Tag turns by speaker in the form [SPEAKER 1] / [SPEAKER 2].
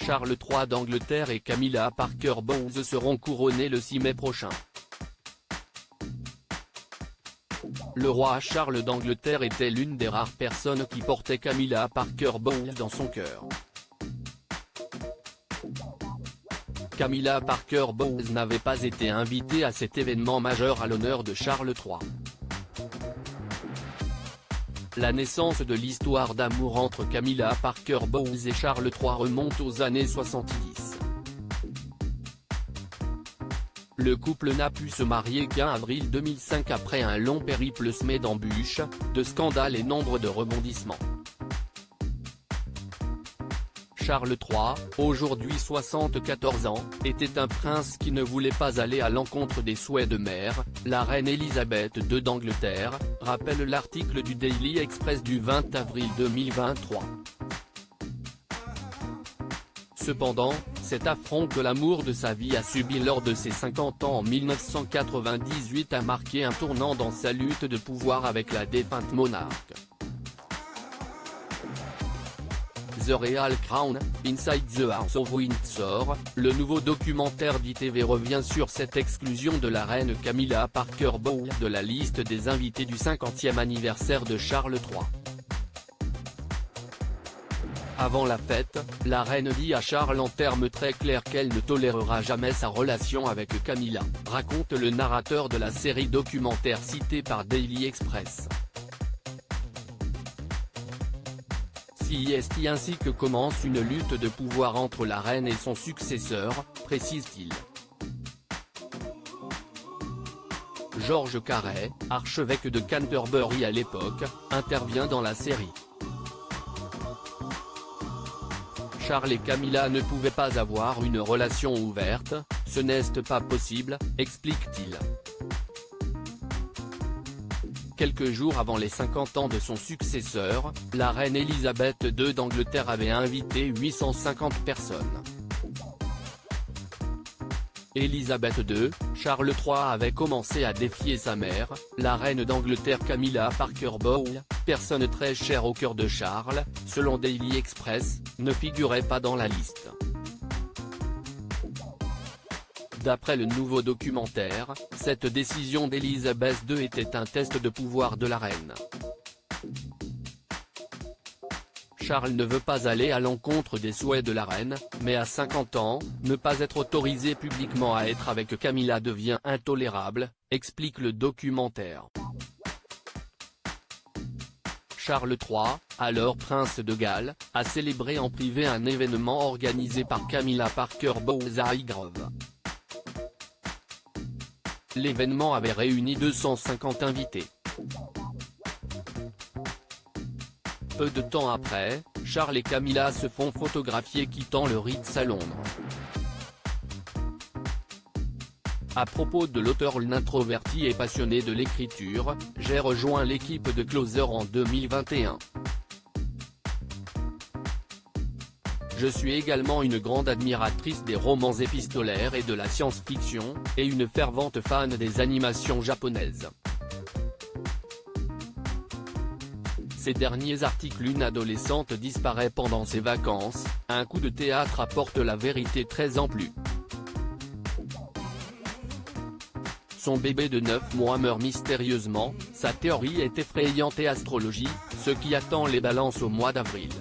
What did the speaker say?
[SPEAKER 1] Charles III d'Angleterre et Camilla Parker Bowles seront couronnés le 6 mai prochain. Le roi Charles d'Angleterre était l'une des rares personnes qui portait Camilla Parker Bowles dans son cœur. Camilla Parker Bowles n'avait pas été invitée à cet événement majeur à l'honneur de Charles III. La naissance de l'histoire d'amour entre Camilla Parker Bowles et Charles III remonte aux années 70. Le couple n'a pu se marier qu'en avril 2005 après un long périple semé d'embûches, de scandales et nombre de rebondissements. Charles III, aujourd'hui 74 ans, était un prince qui ne voulait pas aller à l'encontre des souhaits de mère, la reine Elisabeth II d'Angleterre, rappelle l'article du Daily Express du 20 avril 2023. Cependant, cet affront que l'amour de sa vie a subi lors de ses 50 ans en 1998 a marqué un tournant dans sa lutte de pouvoir avec la défunte monarque. The Real Crown, Inside the House of Windsor, le nouveau documentaire d'ITV revient sur cette exclusion de la reine Camilla Parker Bowles de la liste des invités du 50e anniversaire de Charles III. Avant la fête, la reine dit à Charles en termes très clairs qu'elle ne tolérera jamais sa relation avec Camilla, raconte le narrateur de la série documentaire citée par Daily Express. C'est ainsi que commence une lutte de pouvoir entre la reine et son successeur, précise-t-il. George Carey, archevêque de Canterbury à l'époque, intervient dans la série. Charles et Camilla ne pouvaient pas avoir une relation ouverte, ce n'est pas possible, explique-t-il. Quelques jours avant les 50 ans de son successeur, la reine Elisabeth II d'Angleterre avait invité 850 personnes. Elisabeth II, Charles III avait commencé à défier sa mère, la reine d'Angleterre Camilla Parker Bowles, personne très chère au cœur de Charles, selon Daily Express, ne figurait pas dans la liste. D'après le nouveau documentaire, cette décision d'Elisabeth II était un test de pouvoir de la reine. Charles ne veut pas aller à l'encontre des souhaits de la reine, mais à 50 ans, ne pas être autorisé publiquement à être avec Camilla devient intolérable, explique le documentaire. Charles III, alors prince de Galles, a célébré en privé un événement organisé par Camilla Parker Bowles à Highgrove. L'événement avait réuni 250 invités. Peu de temps après, Charles et Camilla se font photographier quittant le Ritz à Londres. À propos de l'auteur, l'introverti et passionné de l'écriture, j'ai rejoint l'équipe de Closer en 2021. Je suis également une grande admiratrice des romans épistolaires et de la science-fiction, et une fervente fan des animations japonaises. Ces derniers articles. Une adolescente disparaît pendant ses vacances, un coup de théâtre apporte la vérité très amplue. Son bébé de 9 mois meurt mystérieusement, sa théorie est effrayante et astrologie, ce qui attend les balances au mois d'avril.